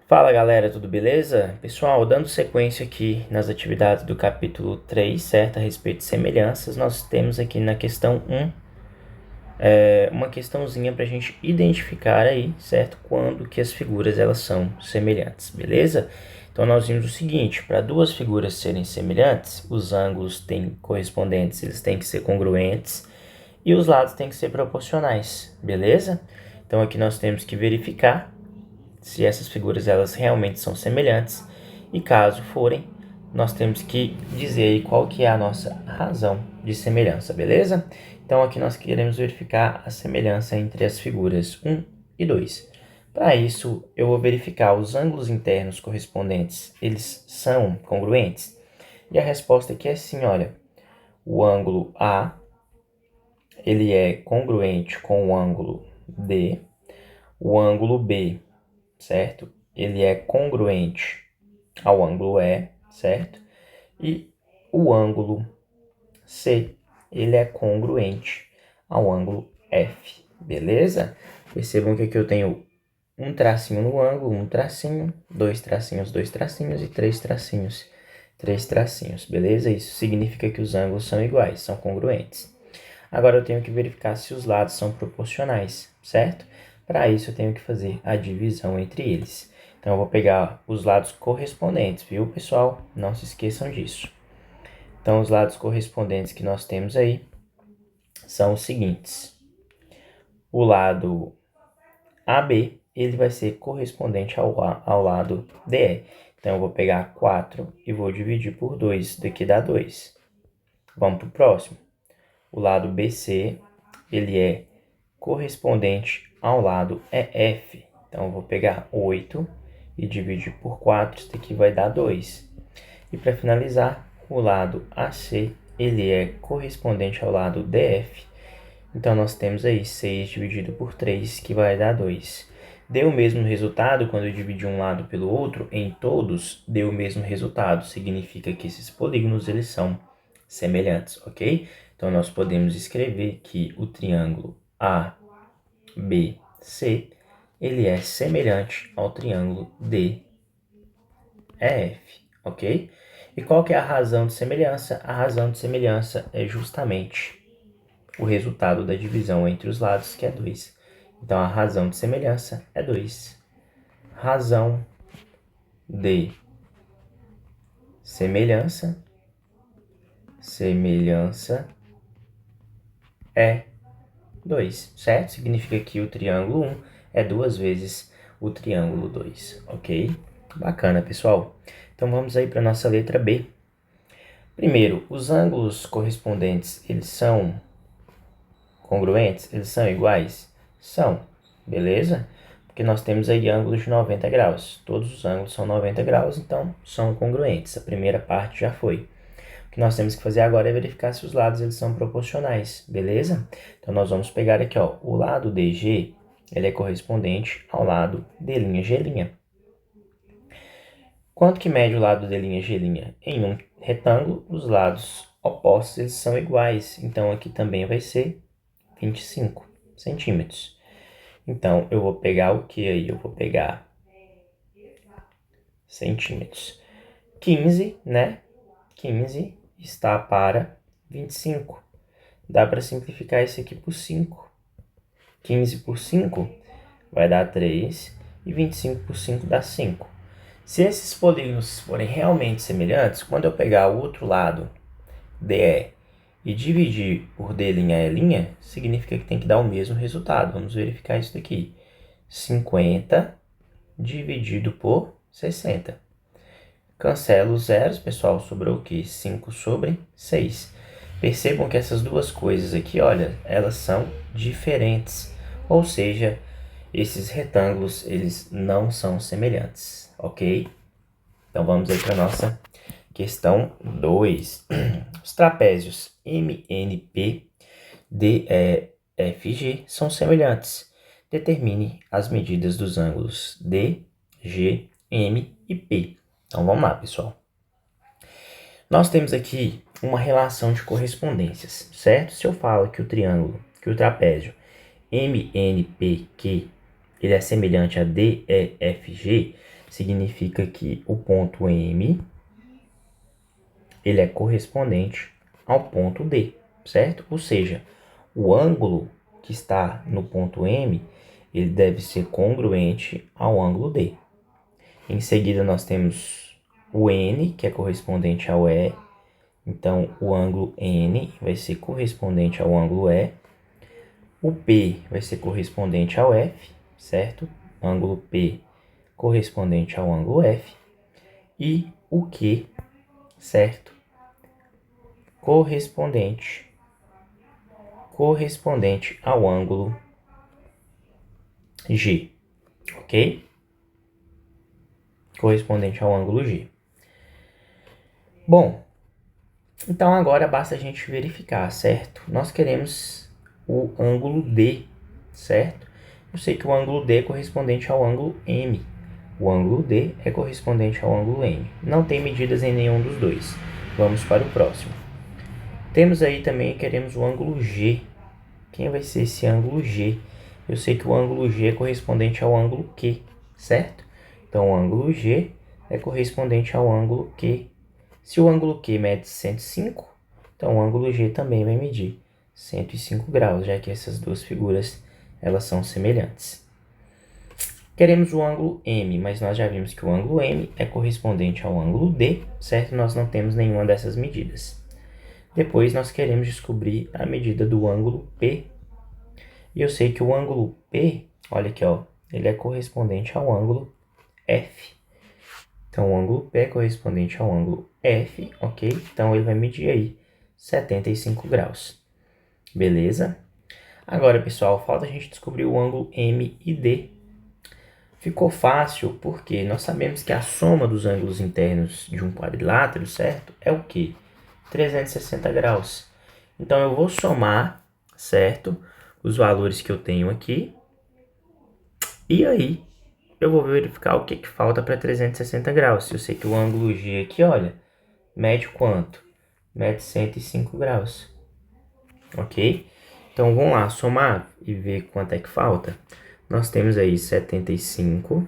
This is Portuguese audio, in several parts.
Fala galera, tudo beleza? Pessoal, dando sequência aqui nas atividades do capítulo 3, certo? A respeito de semelhanças, nós temos aqui na questão 1 uma questãozinha para a gente identificar aí, certo? Quando que as figuras elas são semelhantes, beleza? Então nós vimos o seguinte, para duas figuras serem semelhantes, os ângulos correspondentes eles têm que ser congruentes e os lados têm que ser proporcionais, beleza? Então aqui nós temos que verificar se essas figuras elas realmente são semelhantes e caso forem, nós temos que dizer aí qual que é a nossa razão de semelhança, beleza? Então aqui nós queremos verificar a semelhança entre as figuras 1 e 2. Para isso, eu vou verificar os ângulos internos correspondentes, eles são congruentes? E a resposta aqui é sim, olha. O ângulo A, ele é congruente com o ângulo D. O ângulo B, certo? Ele é congruente ao ângulo E, certo? E o ângulo C, ele é congruente ao ângulo F, beleza? Percebam que aqui eu tenho um tracinho no ângulo, um tracinho, dois tracinhos e três tracinhos, beleza? Isso significa que os ângulos são iguais, são congruentes. Agora eu tenho que verificar se os lados são proporcionais, certo? Para isso eu tenho que fazer a divisão entre eles. Então eu vou pegar os lados correspondentes, viu, pessoal? Não se esqueçam disso. Então os lados correspondentes que nós temos aí são os seguintes. O lado AB, ele vai ser correspondente ao lado DE. Então eu vou pegar 4 e vou dividir por 2, daqui dá 2. Vamos para o próximo. O lado BC, ele é correspondente ao lado EF. Então, eu vou pegar 8 e dividir por 4, isso daqui vai dar 2. E para finalizar, o lado AC, ele é correspondente ao lado DF. Então, nós temos aí 6 dividido por 3, que vai dar 2. Deu o mesmo resultado quando eu dividi um lado pelo outro, em todos deu o mesmo resultado. Significa que esses polígonos, eles são semelhantes, ok? Então, nós podemos escrever que o triângulo ABC, ele é semelhante ao triângulo DEF, ok? E qual que é a razão de semelhança? A razão de semelhança é justamente o resultado da divisão entre os lados, que é 2. Então, a razão de semelhança é 2. Razão de semelhança é 2, certo? Significa que o triângulo 1 é 2 vezes o triângulo 2, ok? Bacana, pessoal. Então, vamos aí para a nossa letra B. Primeiro, os ângulos correspondentes, eles são congruentes? Eles são iguais? São, beleza? Porque nós temos aí ângulos de 90 graus. Todos os ângulos são 90 graus, então são congruentes. A primeira parte já foi. O que nós temos que fazer agora é verificar se os lados eles são proporcionais, beleza? Então, nós vamos pegar aqui, ó, o lado DG, ele é correspondente ao lado D'G'. Quanto que mede o lado D'G'? Em um retângulo, os lados opostos eles são iguais, então aqui também vai ser 25 centímetros. Então, eu vou pegar o que aí? Eu vou pegar centímetros. 15, né? 15 está para 25. Dá para simplificar isso aqui por 5. 15 por 5 vai dar 3 e 25 por 5 dá 5. Se esses polígonos forem realmente semelhantes, quando eu pegar o outro lado, DE, e dividir por D'E', significa que tem que dar o mesmo resultado. Vamos verificar isso daqui. 50 dividido por 60. Cancelo os zeros, pessoal, sobrou o quê? 5 sobre 6. Percebam que essas duas coisas aqui, olha, elas são diferentes. Ou seja, esses retângulos, eles não são semelhantes, ok? Então, vamos aí para a nossa questão 2. Os trapézios MNP, DEFG são semelhantes. Determine as medidas dos ângulos D, G, M e P. Então, vamos lá, pessoal. Nós temos aqui uma relação de correspondências, certo? Se eu falo que o trapézio MNPQ, ele é semelhante a DEFG, significa que o ponto M ele é correspondente ao ponto D, certo? Ou seja, o ângulo que está no ponto M ele deve ser congruente ao ângulo D. Em seguida, nós temos o N, que é correspondente ao E. Então, o ângulo N vai ser correspondente ao ângulo E. O P vai ser correspondente ao F, certo? Ângulo P correspondente ao ângulo F. E o Q, certo? Correspondente ao ângulo G, ok? Correspondente ao ângulo G. Bom, então agora basta a gente verificar, certo? Nós queremos o ângulo D, certo? Eu sei que o ângulo D é correspondente ao ângulo M. O ângulo D é correspondente ao ângulo M. Não tem medidas em nenhum dos dois. Vamos para o próximo. Temos aí também, queremos o ângulo G. Quem vai ser esse ângulo G? Eu sei que o ângulo G é correspondente ao ângulo Q, certo? Então, o ângulo G é correspondente ao ângulo Q. Se o ângulo Q mede 105, então o ângulo G também vai medir 105 graus, já que essas duas figuras elas são semelhantes. Queremos o ângulo M, mas nós já vimos que o ângulo M é correspondente ao ângulo D, certo? Nós não temos nenhuma dessas medidas. Depois nós queremos descobrir a medida do ângulo P. E eu sei que o ângulo P, olha aqui, ó, ele é correspondente ao ângulo F. Então, o ângulo P é correspondente ao ângulo F, ok? Então, ele vai medir aí 75 graus. Beleza? Agora, pessoal, falta a gente descobrir o ângulo M e D. Ficou fácil porque nós sabemos que a soma dos ângulos internos de um quadrilátero, certo? É o quê? 360 graus. Então, eu vou somar, certo? Os valores que eu tenho aqui. E aí, eu vou verificar o que falta para 360 graus. Eu sei que o ângulo G aqui, olha, mede quanto? Mede 105 graus. Ok? Então, vamos lá, somar e ver quanto é que falta. Nós temos aí 75,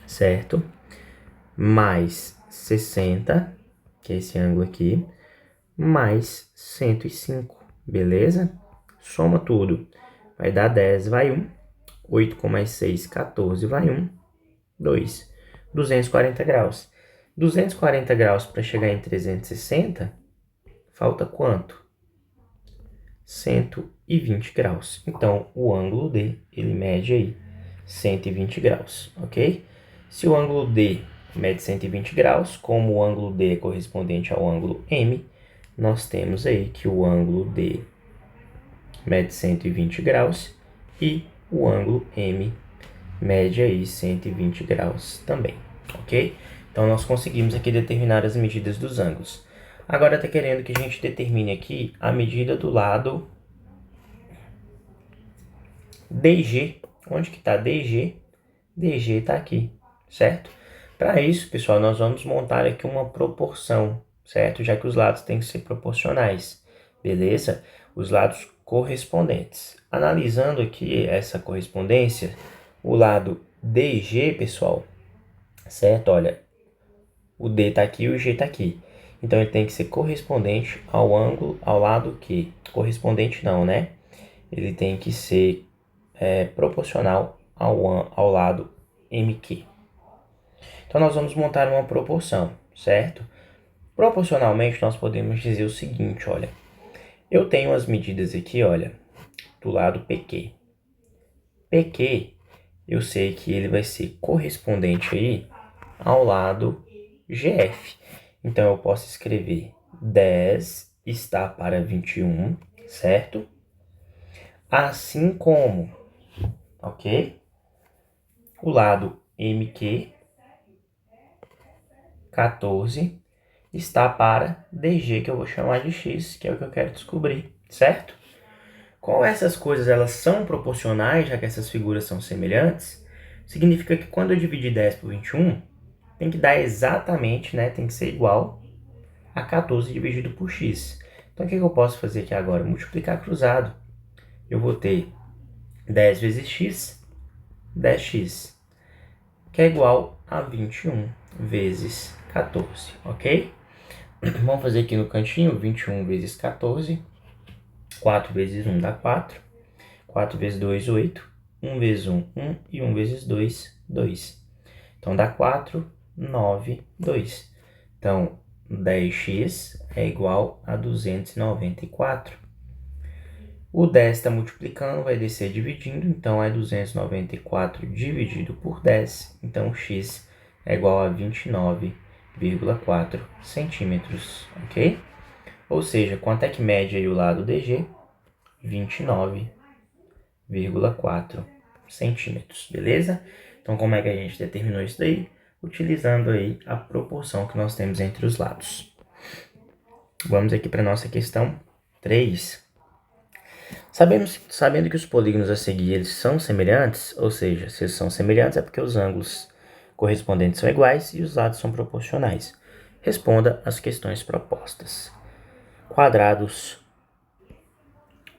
certo? Mais 60, que é esse ângulo aqui, mais 105, beleza? Soma tudo. Vai dar 10, vai 1. 8 com mais 6, 14, vai 1, 2. 240 graus. 240 graus para chegar em 360, falta quanto? 120 graus. Então, o ângulo D, ele mede aí 120 graus, ok? Se o ângulo D mede 120 graus, como o ângulo D é correspondente ao ângulo M, nós temos aí que o ângulo D mede 120 graus e o ângulo M mede aí 120 graus também, ok? Então, nós conseguimos aqui determinar as medidas dos ângulos. Agora, está querendo que a gente determine aqui a medida do lado DG. Onde que está DG? DG está aqui, certo? Para isso, pessoal, nós vamos montar aqui uma proporção, certo? Já que os lados têm que ser proporcionais, beleza? Os lados correspondentes. Analisando aqui essa correspondência, o lado DG, pessoal, certo? Olha, o D está aqui e o G está aqui. Então, ele tem que ser correspondente ao ângulo, ao lado Q. Correspondente não, né? Ele tem que ser proporcional ao lado MQ. Então, nós vamos montar uma proporção, certo? Proporcionalmente, nós podemos dizer o seguinte, olha. Eu tenho as medidas aqui, olha, do lado PQ. PQ, eu sei que ele vai ser correspondente aí ao lado GF. Então, eu posso escrever 10 está para 21, certo? Assim como, ok? O lado MQ, 14, está para DG, que eu vou chamar de X, que é o que eu quero descobrir, certo? Como essas coisas elas são proporcionais, já que essas figuras são semelhantes, significa que quando eu dividir 10 por 21, tem que dar exatamente, né? Tem que ser igual a 14 dividido por x. Então, o que eu posso fazer aqui agora? Multiplicar cruzado. Eu vou ter 10 vezes x, 10x. que é igual a 21 vezes 14, ok? Vamos fazer aqui no cantinho, 21 vezes 14, 4 vezes 1 dá 4, 4 vezes 2, 8, 1 vezes 1, 1 e 1 vezes 2, 2. Então dá 4, 9, 2. Então 10x é igual a 294. O 10 está multiplicando, vai descer dividindo, então é 294 dividido por 10. Então x é igual a 29,4 centímetros, ok? Ou seja, quanto é que mede aí o lado DG? 29,4 centímetros, beleza? Então, como é que a gente determinou isso daí? Utilizando aí a proporção que nós temos entre os lados. Vamos aqui para a nossa questão 3. Sabendo que os polígonos a seguir eles são semelhantes, ou seja, se eles são semelhantes é porque os ângulos correspondentes são iguais e os lados são proporcionais. Responda as questões propostas. Quadrados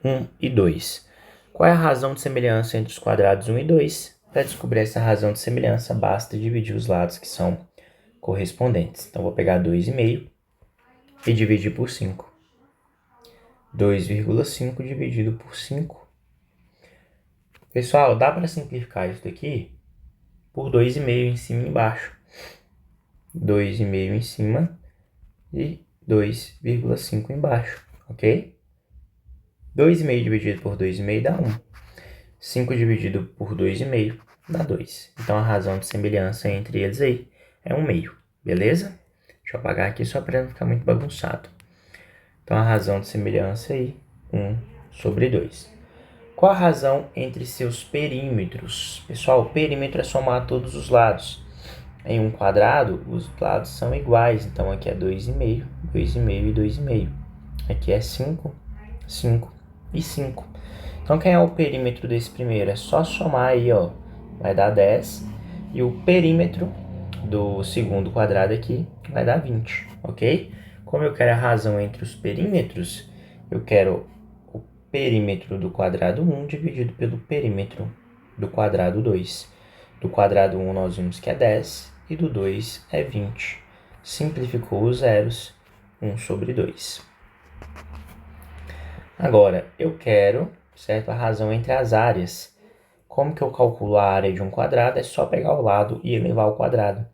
1 e 2. Qual é a razão de semelhança entre os quadrados 1 e 2? Para descobrir essa razão de semelhança, basta dividir os lados que são correspondentes. Então, vou pegar 2,5 e dividir por 5. 2,5 dividido por 5. Pessoal, dá para simplificar isso daqui por 2,5 em cima e embaixo. 2,5 em cima e 2,5 embaixo, ok? 2,5 dividido por 2,5 dá 1. 5 dividido por 2,5 dá 2. Então, a razão de semelhança entre eles aí é 1/2, beleza? Deixa eu apagar aqui só para não ficar muito bagunçado. Então, a razão de semelhança aí, 1/2. Qual a razão entre seus perímetros? Pessoal, o perímetro é somar todos os lados. Em um quadrado, os lados são iguais. Então, aqui é 2,5, 2,5 e 2,5. Aqui é 5, 5 e 5. Então, quem é o perímetro desse primeiro? É só somar aí, ó. Vai dar 10. E o perímetro do segundo quadrado aqui vai dar 20, ok? Como eu quero a razão entre os perímetros, eu quero o perímetro do quadrado 1 dividido pelo perímetro do quadrado 2. Do quadrado 1 nós vimos que é 10 e do 2 é 20. Simplificou os zeros, 1/2. Agora, eu quero, certo, a razão entre as áreas. Como que eu calculo a área de um quadrado? É só pegar o lado e elevar ao quadrado.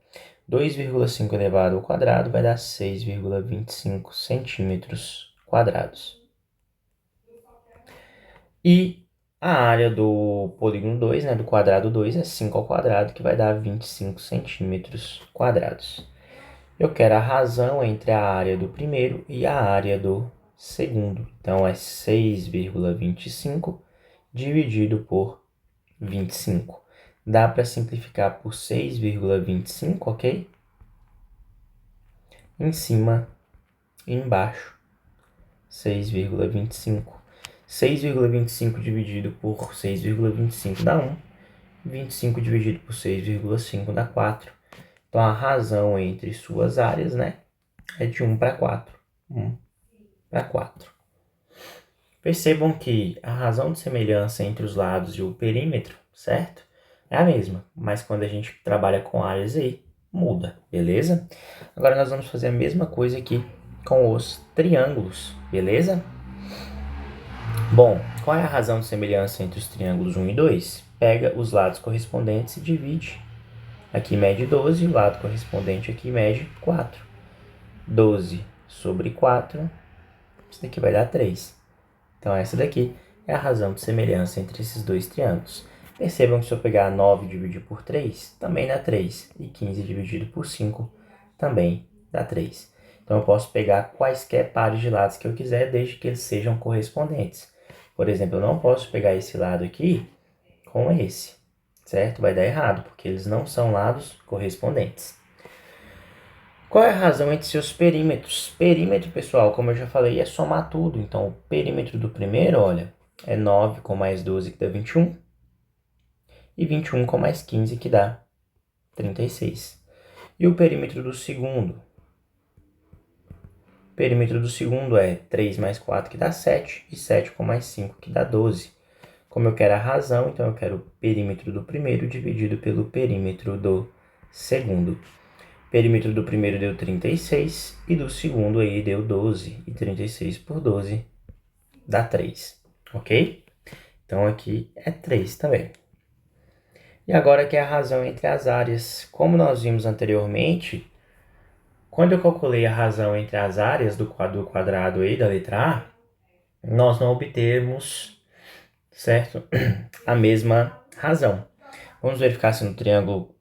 2,5 elevado ao quadrado vai dar 6,25 centímetros quadrados. E a área do polígono 2, né, do quadrado 2, é 5 ao quadrado, que vai dar 25 centímetros quadrados. Eu quero a razão entre a área do primeiro e a área do segundo. Então, é 6,25 dividido por 25. Dá para simplificar por 6,25, ok? Em cima e embaixo, 6,25. 6,25 dividido por 6,25 dá 1. 25 dividido por 6,5 dá 4. Então, a razão entre suas áreas, né, é de 1/4. 1/4. Percebam que a razão de semelhança entre os lados e o perímetro, certo? É a mesma, mas quando a gente trabalha com áreas aí, muda, beleza? Agora nós vamos fazer a mesma coisa aqui com os triângulos, beleza? Bom, qual é a razão de semelhança entre os triângulos 1 e 2? Pega os lados correspondentes e divide. Aqui mede 12, o lado correspondente aqui mede 4. 12/4, isso daqui vai dar 3. Então, essa daqui é a razão de semelhança entre esses dois triângulos. Percebam que se eu pegar 9 dividido por 3, também dá 3. E 15 dividido por 5, também dá 3. Então, eu posso pegar quaisquer pares de lados que eu quiser, desde que eles sejam correspondentes. Por exemplo, eu não posso pegar esse lado aqui com esse, certo? Vai dar errado, porque eles não são lados correspondentes. Qual é a razão entre seus perímetros? Perímetro, pessoal, como eu já falei, é somar tudo. Então, o perímetro do primeiro, olha, é 9 com mais 12, que dá 21. E 21 com mais 15, que dá 36. E o perímetro do segundo? O perímetro do segundo é 3 mais 4, que dá 7. E 7 com mais 5, que dá 12. Como eu quero a razão, então eu quero o perímetro do primeiro dividido pelo perímetro do segundo. Perímetro do primeiro deu 36 e do segundo aí deu 12. E 36 por 12 dá 3, ok? Então aqui é 3 também. E agora que é a razão entre as áreas. Como nós vimos anteriormente, quando eu calculei a razão entre as áreas do quadrado aí da letra A, nós não obtemos, certo? A mesma razão. Vamos verificar se no triângulo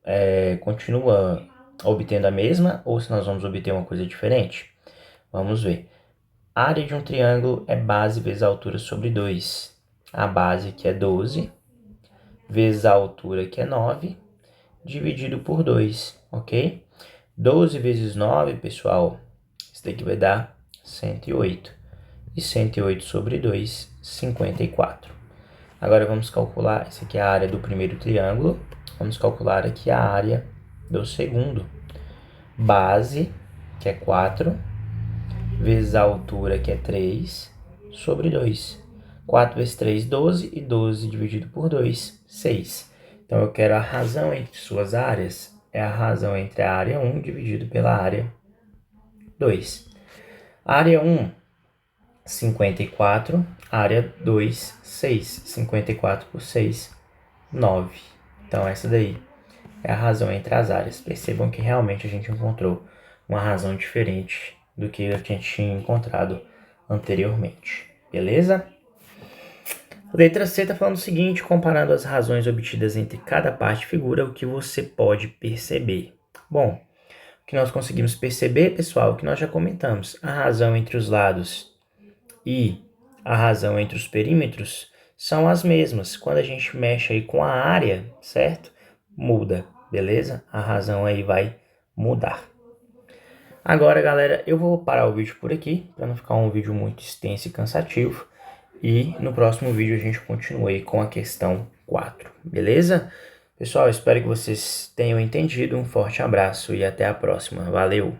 continua obtendo a mesma ou se nós vamos obter uma coisa diferente. Vamos ver. A área de um triângulo é base vezes a altura sobre 2. A base que é 12, vezes a altura que é 9, dividido por 2, ok? 12 vezes 9, pessoal, isso daqui vai dar 108. E 108 sobre 2, 54. Agora vamos calcular, essa aqui é a área do primeiro triângulo. Vamos calcular aqui a área do segundo. Base, que é 4, vezes a altura, que é 3, sobre 2. 4 vezes 3, 12, e 12 dividido por 2, 6. Então, eu quero a razão entre suas áreas, é a razão entre a área 1 dividido pela área 2. Área 1, 54, área 2, 6. 54 por 6, 9. Então, essa daí é a razão entre as áreas. Percebam que realmente a gente encontrou uma razão diferente do que a gente tinha encontrado anteriormente. Beleza? Letra C está falando o seguinte: comparando as razões obtidas entre cada parte figura, o que você pode perceber. Bom, o que nós conseguimos perceber, pessoal, é o que nós já comentamos. A razão entre os lados e a razão entre os perímetros são as mesmas. Quando a gente mexe aí com a área, certo? Muda, beleza? A razão aí vai mudar. Agora, galera, eu vou parar o vídeo por aqui, para não ficar um vídeo muito extenso e cansativo. E no próximo vídeo a gente continua aí com a questão 4, beleza? Pessoal, espero que vocês tenham entendido. Um forte abraço e até a próxima. Valeu!